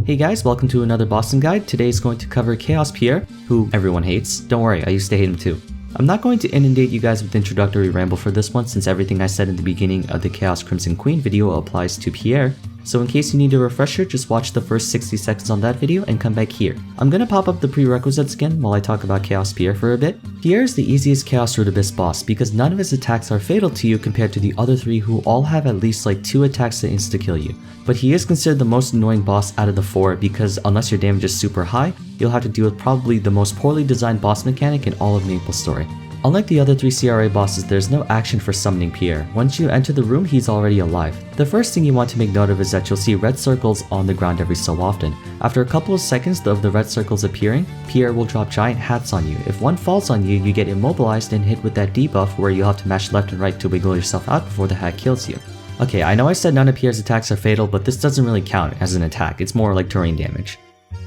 Hey guys, welcome to another Boston Guide. Today is going to cover Chaos Pierre, who everyone hates. Don't worry, I used to hate him too. I'm not going to inundate you guys with introductory ramble for this one since everything I said in the beginning of the Chaos Crimson Queen video applies to Pierre. So in case you need a refresher, just watch the first 60 seconds on that video and come back here. I'm gonna pop up the prerequisites again while I talk about Chaos Pierre for a bit. Pierre is the easiest Chaos Root Abyss boss because none of his attacks are fatal to you compared to the other three who all have at least like 2 attacks that insta-kill you. But he is considered the most annoying boss out of the 4 because unless your damage is super high, you'll have to deal with probably the most poorly designed boss mechanic in all of MapleStory. Unlike the other 3 CRA bosses, there's no action for summoning Pierre. Once you enter the room, he's already alive. The first thing you want to make note of is that you'll see red circles on the ground every so often. After a couple of seconds of the red circles appearing, Pierre will drop giant hats on you. If one falls on you, you get immobilized and hit with that debuff where you'll have to mash left and right to wiggle yourself out before the hat kills you. Okay, I know I said none of Pierre's attacks are fatal, but this doesn't really count as an attack, it's more like terrain damage.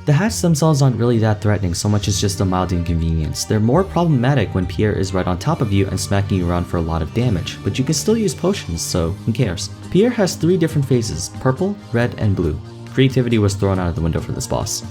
The hats themselves aren't really that threatening so much as just a mild inconvenience. They're more problematic when Pierre is right on top of you and smacking you around for a lot of damage, but you can still use potions, so who cares? Pierre has 3 different phases, purple, red, and blue. Creativity was thrown out of the window for this boss.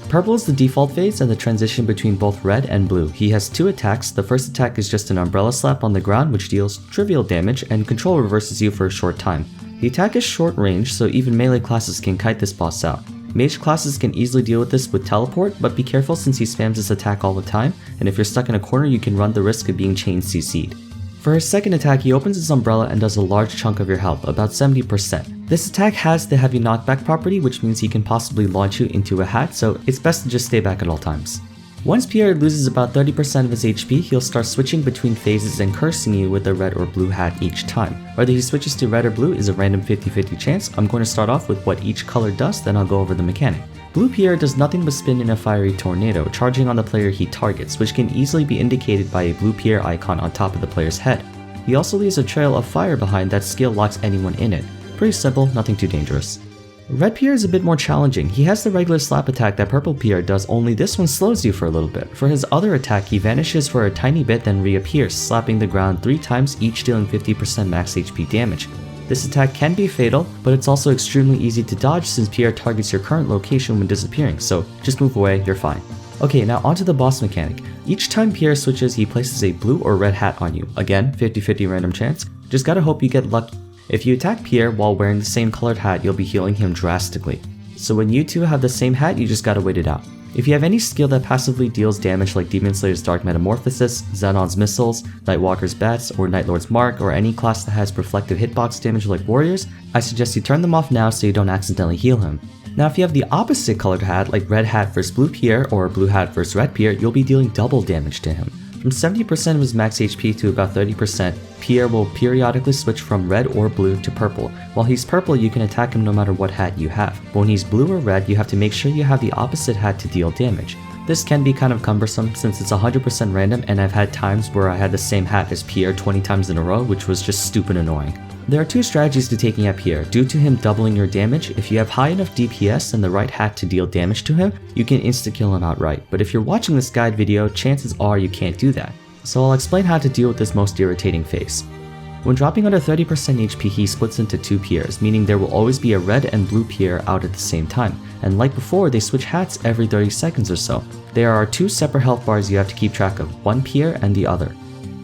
Purple is the default phase and the transition between both red and blue. He has 2 attacks. The first attack is just an umbrella slap on the ground which deals trivial damage and control reverses you for a short time. The attack is short range, so even melee classes can kite this boss out. Mage classes can easily deal with this with teleport, but be careful since he spams this attack all the time, and if you're stuck in a corner you can run the risk of being chain CC'd. For his second attack, he opens his umbrella and does a large chunk of your health, about 70%. This attack has the heavy knockback property, which means he can possibly launch you into a hat, so it's best to just stay back at all times. Once Pierre loses about 30% of his HP, he'll start switching between phases and cursing you with a red or blue hat each time. Whether he switches to red or blue is a random 50-50 chance. I'm going to start off with what each color does, then I'll go over the mechanic. Blue Pierre does nothing but spin in a fiery tornado, charging on the player he targets, which can easily be indicated by a blue Pierre icon on top of the player's head. He also leaves a trail of fire behind that skill locks anyone in it. Pretty simple, nothing too dangerous. Red Pierre is a bit more challenging. He has the regular slap attack that Purple Pierre does, only this one slows you for a little bit. For his other attack, he vanishes for a tiny bit then reappears, slapping the ground 3 times, each dealing 50% max HP damage. This attack can be fatal, but it's also extremely easy to dodge since Pierre targets your current location when disappearing, so just move away, you're fine. Okay, now onto the boss mechanic. Each time Pierre switches, he places a blue or red hat on you. Again, 50-50 random chance. Just gotta hope you get lucky. If you attack Pierre while wearing the same colored hat, you'll be healing him drastically. So when you two have the same hat, you just gotta wait it out. If you have any skill that passively deals damage like Demon Slayer's Dark Metamorphosis, Xenon's Missiles, Nightwalker's Bats, or Nightlord's Mark, or any class that has reflective hitbox damage like Warriors, I suggest you turn them off now so you don't accidentally heal him. Now if you have the opposite colored hat like Red Hat vs Blue Pierre or Blue Hat vs Red Pierre, you'll be dealing double damage to him. From 70% of his max HP to about 30%, Pierre will periodically switch from red or blue to purple. While he's purple, you can attack him no matter what hat you have. But when he's blue or red, you have to make sure you have the opposite hat to deal damage. This can be kind of cumbersome since it's 100% random, and I've had times where I had the same hat as Pierre 20 times in a row, which was just stupid annoying. There are 2 strategies to taking out Pierre. Due to him doubling your damage, if you have high enough DPS and the right hat to deal damage to him, you can insta-kill him outright. But if you're watching this guide video, chances are you can't do that. So I'll explain how to deal with this most irritating phase. When dropping under 30% HP, he splits into 2 Pierres, meaning there will always be a red and blue Pierre out at the same time. And like before, they switch hats every 30 seconds or so. There are 2 separate health bars you have to keep track of, one Pierre and the other.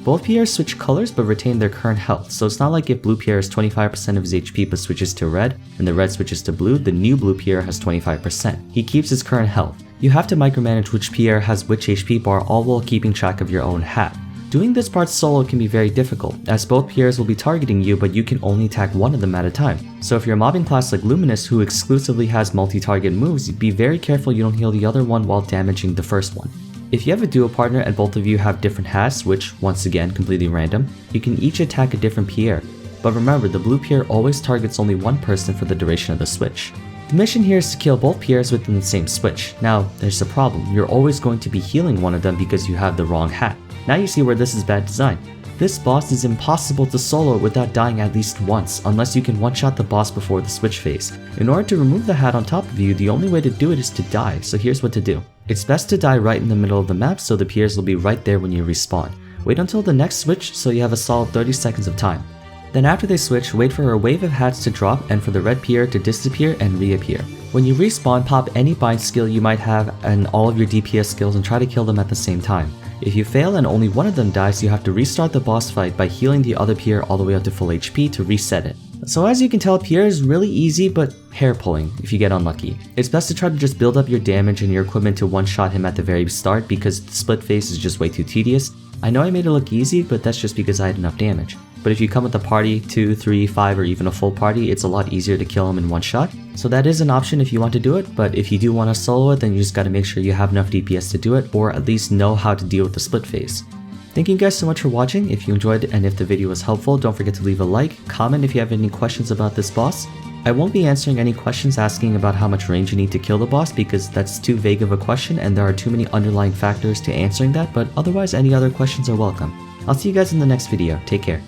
Both Pierres switch colors but retain their current health, so it's not like if blue Pierre has 25% of his HP but switches to red, and the red switches to blue, the new blue Pierre has 25%. He keeps his current health. You have to micromanage which Pierre has which HP bar, all while keeping track of your own hat. Doing this part solo can be very difficult, as both Pierres will be targeting you but you can only attack one of them at a time. So if you're a mobbing class like Luminous who exclusively has multi-target moves, be very careful you don't heal the other one while damaging the first one. If you have a duo partner and both of you have different hats, which, once again, completely random, you can each attack a different Pierre. But remember, the blue Pierre always targets only one person for the duration of the switch. The mission here is to kill both Pierres within the same switch. Now, there's a problem. You're always going to be healing one of them because you have the wrong hat. Now you see where this is bad design. This boss is impossible to solo without dying at least once, unless you can one-shot the boss before the switch phase. In order to remove the hat on top of you, the only way to do it is to die, so here's what to do. It's best to die right in the middle of the map so the Pierres will be right there when you respawn. Wait until the next switch so you have a solid 30 seconds of time. Then after they switch, wait for a wave of hats to drop and for the red Pierre to disappear and reappear. When you respawn, pop any bind skill you might have and all of your DPS skills and try to kill them at the same time. If you fail and only one of them dies, you have to restart the boss fight by healing the other Pierre all the way up to full HP to reset it. So as you can tell, Pierre is really easy but hair pulling if you get unlucky. It's best to try to just build up your damage and your equipment to one-shot him at the very start because the split phase is just way too tedious. I know I made it look easy, but that's just because I had enough damage. But if you come with a party, 2, 3, 5, or even a full party, it's a lot easier to kill him in one shot. So that is an option if you want to do it, but if you do want to solo it, then you just gotta make sure you have enough DPS to do it, or at least know how to deal with the split phase. Thank you guys so much for watching. If you enjoyed and if the video was helpful, don't forget to leave a like, comment if you have any questions about this boss. I won't be answering any questions asking about how much range you need to kill the boss because that's too vague of a question and there are too many underlying factors to answering that, but otherwise any other questions are welcome. I'll see you guys in the next video. Take care.